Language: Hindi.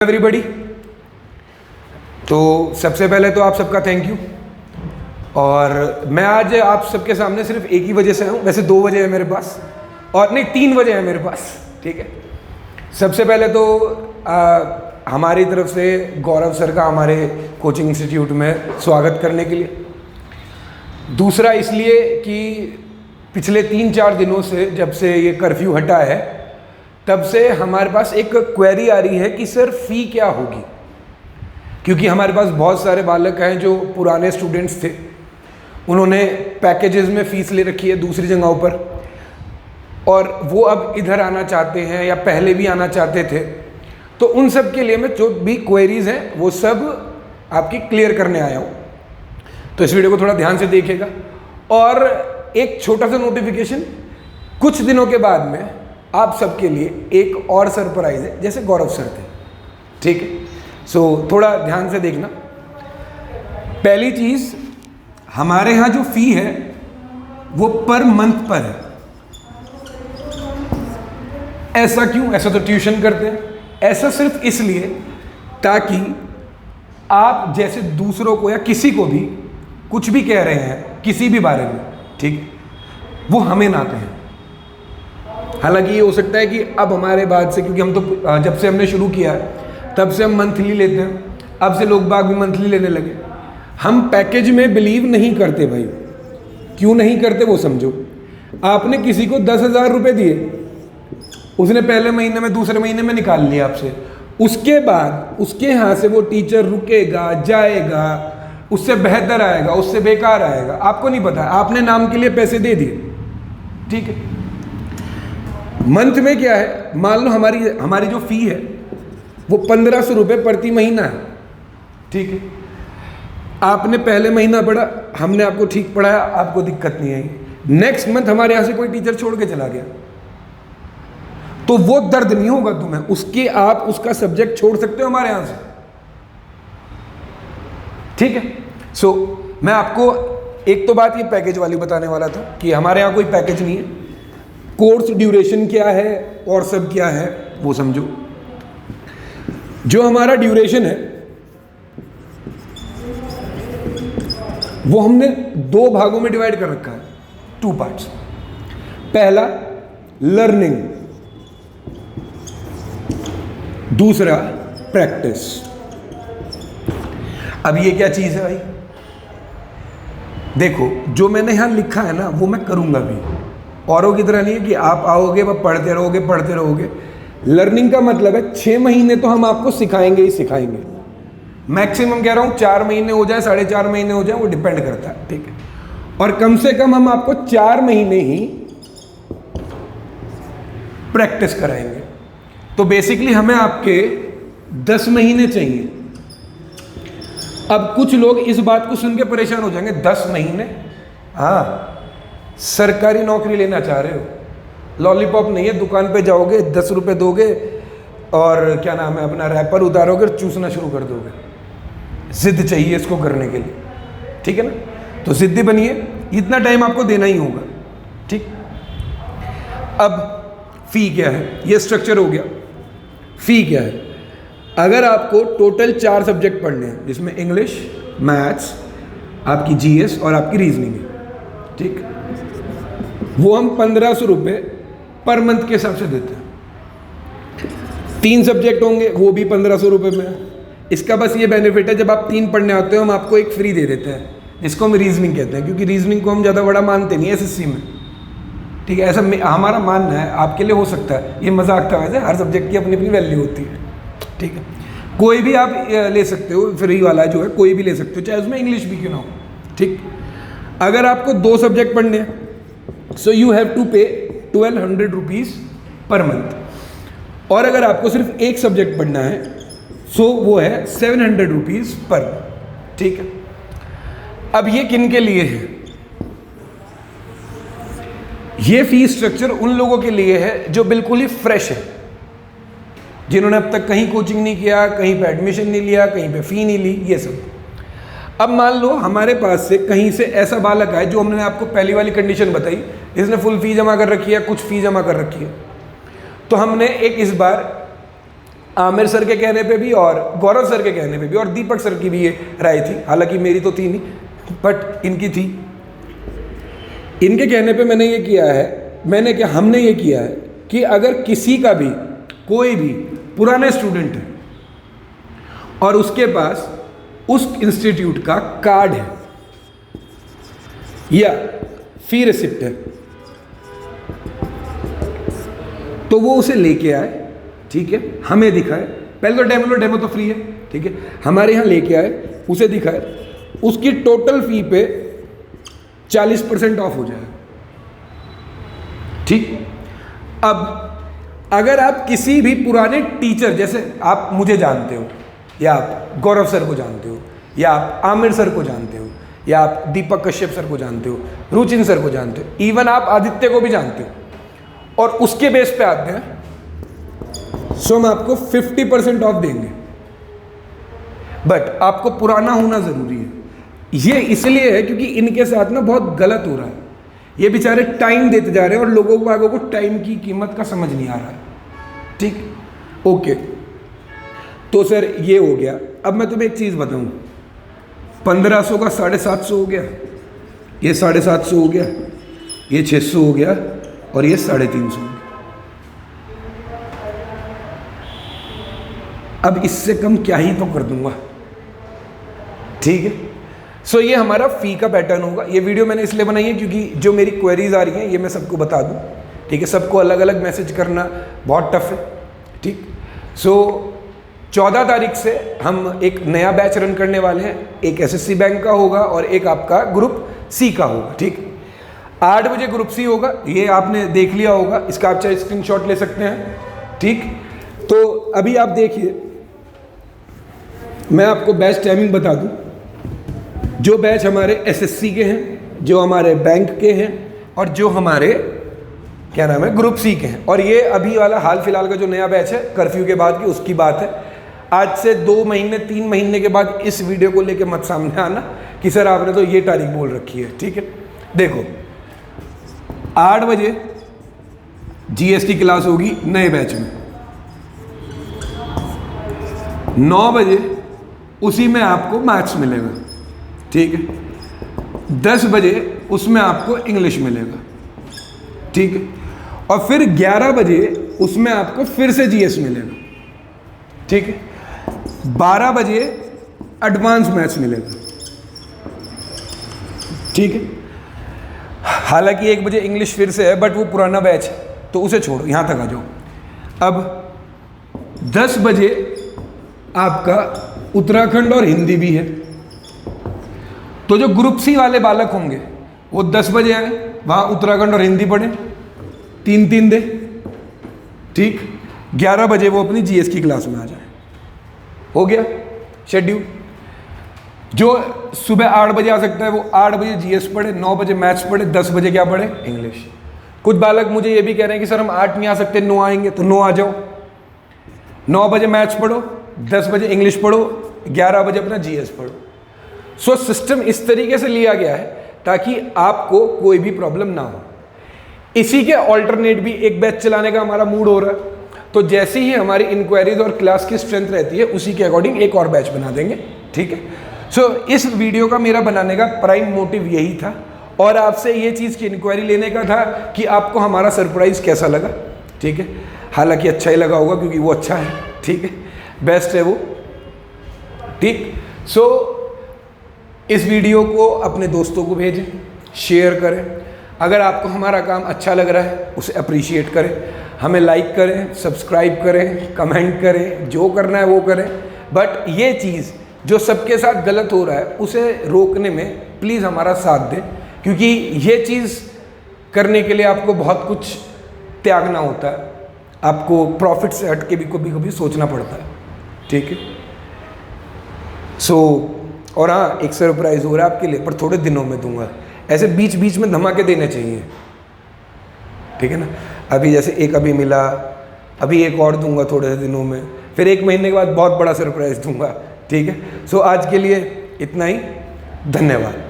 एवरीबॉडी। तो सबसे पहले तो आप सबका थैंक यू। और मैं आज आप सबके सामने सिर्फ एक ही वजह से आया हूँ। वैसे 2 वजह है मेरे पास, और नहीं 3 वजह है मेरे पास, ठीक है। सबसे पहले तो हमारी तरफ से गौरव सर का हमारे कोचिंग इंस्टीट्यूट में स्वागत करने के लिए। दूसरा इसलिए कि पिछले 3-4 दिनों से, जब से ये कर्फ्यू हटा है, तब से हमारे पास एक क्वेरी आ रही है कि सर फ़ी क्या होगी। क्योंकि हमारे पास बहुत सारे बालक हैं जो पुराने स्टूडेंट्स थे, उन्होंने पैकेजेस में फ़ीस ले रखी है दूसरी जगहों पर, और वो अब इधर आना चाहते हैं या पहले भी आना चाहते थे। तो उन सब के लिए मैं जो भी क्वेरीज़ हैं वो सब आपकी क्लियर करने आया हूँ। तो इस वीडियो को थोड़ा ध्यान से देखिएगा। और एक छोटा सा नोटिफिकेशन, कुछ दिनों के बाद में आप सबके लिए एक और सरप्राइज है, जैसे गौरव सर थे, ठीक है। सो थोड़ा ध्यान से देखना। पहली चीज़, हमारे यहाँ जो फ़ी है वो पर मंथ पर है। ऐसा क्यों? ऐसा तो ट्यूशन करते हैं। ऐसा सिर्फ इसलिए ताकि आप जैसे दूसरों को या किसी को भी कुछ भी कह रहे हैं किसी भी बारे में, ठीक, वो हमें ना कहें। हालांकि ये हो सकता है कि अब हमारे बाद से, क्योंकि हम तो जब से हमने शुरू किया है तब से हम मंथली लेते हैं, अब से लोग बाग भी मंथली लेने लगे। हम पैकेज में बिलीव नहीं करते भाई। क्यों नहीं करते वो समझो। आपने किसी को 10,000 रुपये दिए, उसने पहले महीने में दूसरे महीने में निकाल लिया आपसे, उसके बाद उसके यहाँ से वो टीचर रुकेगा, जाएगा, उससे बेहतर आएगा, उससे बेकार आएगा, आपको नहीं पता। आपने नाम के लिए पैसे दे दिए, ठीक है। मंथ में क्या है, मान लो हमारी जो फ़ी है वो 1500 रुपये प्रति महीना है, ठीक है। आपने पहले महीना पढ़ा, हमने आपको ठीक पढ़ाया, आपको दिक्कत नहीं आई। नेक्स्ट मंथ हमारे यहाँ से कोई टीचर छोड़ के चला गया, तो वो दर्द नहीं होगा तुम्हें, उसके आप उसका सब्जेक्ट छोड़ सकते हो हमारे यहाँ से, ठीक है। सो मैं आपको एक तो बात ये पैकेज वाली बताने वाला था कि हमारे यहाँ कोई पैकेज नहीं है। कोर्स ड्यूरेशन क्या है और सब क्या है वो समझो। जो हमारा ड्यूरेशन है वो हमने 2 भागों में डिवाइड कर रखा है, 2 पार्ट्स। पहला लर्निंग, दूसरा प्रैक्टिस। अब ये क्या चीज़ है भाई? देखो, जो मैंने यहां लिखा है ना वो मैं करूंगा भी, औरों की तरह नहीं है कि आप आओगे वह पढ़ते रहोगे। लर्निंग का मतलब है 6 महीने तो हम आपको सिखाएंगे ही सिखाएंगे। मैक्सिमम कह रहा हूँ 4 महीने हो जाए, 4.5 महीने हो जाए, वो डिपेंड करता है, ठीक है। और कम से कम हम आपको 4 महीने ही प्रैक्टिस कराएंगे। तो बेसिकली हमें आपके 10 महीने चाहिए। अब कुछ लोग इस बात को सुन के परेशान हो जाएंगे, 10 महीने? हाँ, सरकारी नौकरी लेना चाह रहे हो, लॉलीपॉप नहीं है, दुकान पे जाओगे, 10 रुपये दोगे और क्या नाम है अपना रैपर उतारोगे और चूसना शुरू कर दोगे। जिद चाहिए इसको करने के लिए, ठीक है ना। तो जिद्दी बनिए, इतना टाइम आपको देना ही होगा, ठीक। अब फ़ी क्या है, ये स्ट्रक्चर हो गया। फ़ी क्या है? अगर आपको टोटल 4 सब्जेक्ट पढ़ने हैं, जिसमें इंग्लिश, मैथ्स, आपकी जीएस और आपकी रीजनिंग है, ठीक, वो हम 1500 रुपये पर मंथ के हिसाब से देते हैं। 3 सब्जेक्ट होंगे, वो भी 1500 रुपये में। इसका बस ये बेनिफिट है, जब आप 3 पढ़ने आते हो हम आपको एक फ्री दे देते हैं, जिसको हम रीजनिंग कहते हैं, क्योंकि रीजनिंग को हम ज़्यादा बड़ा मानते नहीं एसएससी में, ठीक है। ऐसा हमारा मानना है, आपके लिए हो सकता है ये मजाक था, वैसे हर सब्जेक्ट की अपनी अपनी वैल्यू होती है, ठीक है। कोई भी आप ले सकते हो, फ्री वाला जो है कोई भी ले सकते हो, चाहे उसमें इंग्लिश भी क्यों ना हो, ठीक। अगर आपको 2 सब्जेक्ट पढ़ने हैं, सो यू हैव टू पे 1200 रुपीज़ पर मंथ। और अगर आपको सिर्फ एक सब्जेक्ट पढ़ना है, सो वो है 700 रुपीज़ पर, ठीक है। अब ये किन के लिए है? ये फीस स्ट्रक्चर उन लोगों के लिए है जो बिल्कुल ही फ्रेश है, जिन्होंने अब तक कहीं कोचिंग नहीं किया, कहीं पे एडमिशन नहीं लिया, कहीं पे फ़ी नहीं ली, ये सब। अब मान लो हमारे पास से कहीं से ऐसा बालक आए, जो हमने आपको पहली वाली कंडीशन बताई, इसने फुल फ़ी जमा कर रखी है, कुछ फ़ी जमा कर रखी है, तो हमने एक इस बार आमिर सर के कहने पे भी और गौरव सर के कहने पे भी और दीपक सर की भी ये राय थी, हालांकि मेरी तो थी नहीं बट इनकी थी। इनके कहने पे मैंने ये किया है, हमने ये किया है कि अगर किसी का भी कोई भी पुराने स्टूडेंट है और उसके पास उस इंस्टीट्यूट का कार्ड है या फी रिसिप्ट है तो वो उसे लेके आए, ठीक है, हमें दिखाए। पहले तो डेमो तो फ्री है, ठीक है, हमारे यहाँ लेके आए, उसे दिखाए, उसकी टोटल फी पे 40% ऑफ हो जाएगा, ठीक। अब अगर आप किसी भी पुराने टीचर, जैसे आप मुझे जानते हो या आप गौरव सर को जानते हो या आप आमिर सर को जानते हो या आप दीपक कश्यप सर को जानते हो, रुचिन सर को जानते हो, इवन आप आदित्य को भी जानते हो और उसके बेस पे आते हैं, सो हम आपको 50% ऑफ देंगे। बट आपको पुराना होना ज़रूरी है। ये इसलिए है क्योंकि इनके साथ ना बहुत गलत हो रहा है, ये बेचारे टाइम देते जा रहे हैं और लोगों को टाइम की कीमत का समझ नहीं आ रहा है, ठीक, ओके। तो सर ये हो गया। अब मैं तुम्हें एक चीज़ बताऊं, 1500 का 750 हो गया, ये 750 हो गया, ये 600 हो गया और ये 350 हो गया। अब इससे कम क्या ही तो कर दूंगा, ठीक है। सो ये हमारा फ़ी का पैटर्न होगा। ये वीडियो मैंने इसलिए बनाई है क्योंकि जो मेरी क्वेरीज आ रही हैं ये मैं सबको बता दूं, ठीक है। सबको अलग अलग मैसेज करना बहुत टफ है, ठीक। सो 14 तारीख से हम एक नया बैच रन करने वाले हैं। एक एसएससी बैंक का होगा और एक आपका ग्रुप सी का होगा, ठीक। 8 बजे ग्रुप सी होगा, ये आपने देख लिया होगा, इसका आप चाहे स्क्रीनशॉट ले सकते हैं, ठीक। तो अभी आप देखिए, मैं आपको बैच टाइमिंग बता दूं। जो बैच हमारे एसएससी के हैं, जो हमारे बैंक के हैं और जो हमारे क्या नाम है ग्रुप सी के हैं, और ये अभी वाला हाल फिलहाल का जो नया बैच है कर्फ्यू के बाद की, उसकी बात है। आज से 2 महीने 3 महीने के बाद इस वीडियो को लेके मत सामने आना कि सर आपने तो ये तारीख बोल रखी है, ठीक है। देखो 8 बजे जीएसटी क्लास होगी नए बैच में, 9 बजे उसी में आपको मैथ्स मिलेगा, ठीक है। 10 बजे उसमें आपको इंग्लिश मिलेगा, ठीक है। और फिर 11 बजे उसमें आपको फिर से जीएस मिलेगा, ठीक है। 12 बजे एडवांस मैथ्स मिलेगा, ठीक है। हालांकि 1 बजे इंग्लिश फिर से है बट वो पुराना बैच है तो उसे छोड़ो, यहां तक आ जाओ। अब 10 बजे आपका उत्तराखंड और हिंदी भी है, तो जो ग्रुप सी वाले बालक होंगे वो 10 बजे आए, वहाँ उत्तराखंड और हिंदी पढ़ें, 3 दे, ठीक। 11 बजे वो अपनी जीएस की क्लास में आ जाए, हो गया शेड्यूल। जो सुबह 8 बजे आ सकता है वो 8 बजे जीएस पढ़े, 9 बजे मैथ्स पढ़े, 10 बजे क्या पढ़े इंग्लिश। कुछ बालक मुझे ये भी कह रहे हैं कि सर हम 8 नहीं आ सकते, 9 आएंगे, तो 9 आ जाओ। 9 बजे मैथ्स पढ़ो, 10 बजे इंग्लिश पढ़ो, 11 बजे अपना जीएस पढ़ो। सो सिस्टम इस तरीके से लिया गया है ताकि आपको कोई भी प्रॉब्लम ना हो। इसी के ऑल्टरनेट भी एक बैच चलाने का हमारा मूड हो रहा है, तो जैसे ही हमारी इंक्वायरीज और क्लास की स्ट्रेंथ रहती है उसी के अकॉर्डिंग एक और बैच बना देंगे, ठीक है। सो इस वीडियो का मेरा बनाने का प्राइम मोटिव यही था और आपसे ये चीज़ की इंक्वायरी लेने का था कि आपको हमारा सरप्राइज कैसा लगा, ठीक है। हालांकि अच्छा ही लगा होगा क्योंकि वो अच्छा है, ठीक है, बेस्ट है वो, ठीक। सो इस वीडियो को अपने दोस्तों को भेजें, शेयर करें। अगर आपको हमारा काम अच्छा लग रहा है उसे अप्रिशिएट करें, हमें लाइक करें, सब्सक्राइब करें, कमेंट करें, जो करना है वो करें। बट ये चीज़ जो सबके साथ गलत हो रहा है उसे रोकने में प्लीज़ हमारा साथ दें, क्योंकि ये चीज़ करने के लिए आपको बहुत कुछ त्यागना होता है, आपको प्रॉफिट से हट के भी कभी कभी सोचना पड़ता है, ठीक है। सो और हाँ, एक सरप्राइज़ हो रहा है आपके लिए, पर थोड़े दिनों में दूंगा। ऐसे बीच बीच में धमाके देने चाहिए, ठीक है ना। अभी जैसे एक अभी मिला, अभी एक और दूंगा थोड़े दिनों में, फिर 1 महीने के बाद बहुत बड़ा सरप्राइज़ दूंगा, ठीक है। सो आज के लिए इतना ही, धन्यवाद।